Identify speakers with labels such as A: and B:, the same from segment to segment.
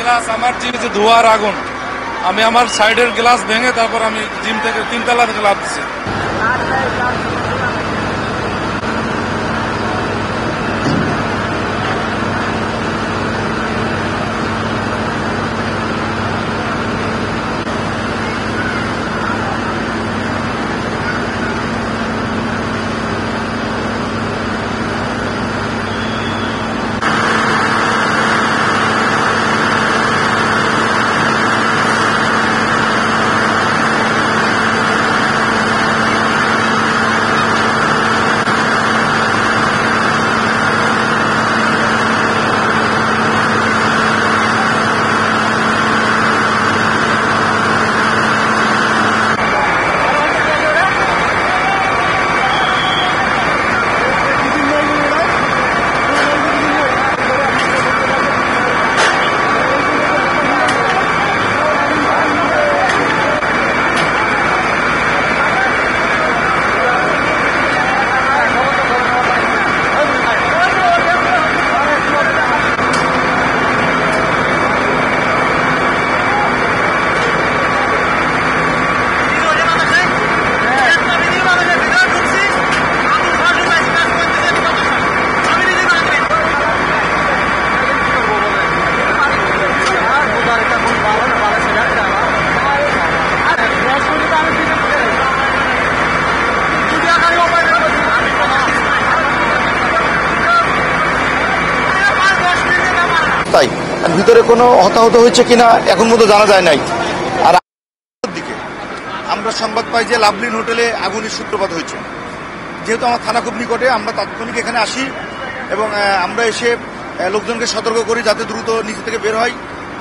A: Glass আমার যে ধোঁয়ার আগুন, আমি আমার সাইডের গ্লাস ভেঙে তারপর আমি জিম থেকে 3 তলা থেকে লাফ দিচ্ছি।
B: তাই ভিতরে কোনো হতাহত হয়েছে কিনা এখন মতো জানা যায় নাই। আর দিকে আমরা সংবাদ পাই যে লাভলিন হোটেলে আগুনের সূত্রপাত হয়েছে। যেহেতু আমার থানা খুব নিকটে, আমরা তাৎক্ষণিক এখানে আসি এবং আমরা এসে লোকজনকে সতর্ক করি যাতে দ্রুত নিচে থেকে বের হয়।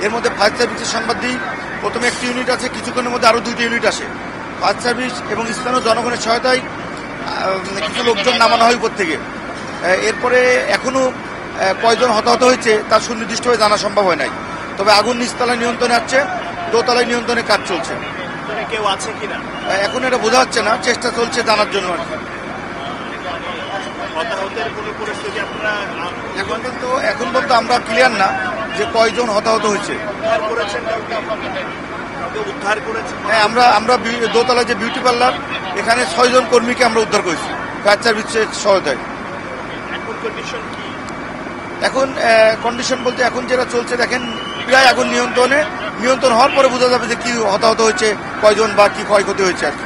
B: এর মধ্যে ফায়ার সার্ভিসের সংবাদ দিই, প্রথমে একটি ইউনিট আছে, কিছুক্ষণের মধ্যে আরও 2টি ইউনিট আসে। ফায়ার সার্ভিস এবং স্থানীয় জনগণের সহায়তায় কিছু লোকজন নামানো হয় উপর থেকে। এরপরে এখনও কয়জন হতাহত হয়েছে তার সুনির্দিষ্টভাবে জানা সম্ভব হয় নাই। তবে আগুন নিচতলায় নিয়ন্ত্রণে আছে, দোতলায় নিয়ন্ত্রণে কাজ চলছে।
C: কেউ আছে কিনা
B: এখন এটা বোঝা যাচ্ছে না, চেষ্টা চলছে জানার জন্য। এখন পর্যন্ত আমরা ক্লিয়ার না যে কয়জন হতাহত হয়েছে। হ্যাঁ, আমরা দোতলায় যে বিউটি পার্লার, এখানে 6 জন কর্মীকে আমরা উদ্ধার করেছি ফায়ার সার্ভিসের সহায়তায়। এখন কন্ডিশন বলতে এখন যেটা চলছে দেখেন, প্রায় আগুন নিয়ন্ত্রণ হওয়ার পরে বোঝা যাবে যে কি হতাহত হয়েছে, কয়জন বা কি ক্ষয়ক্ষতি হয়েছে আর কি।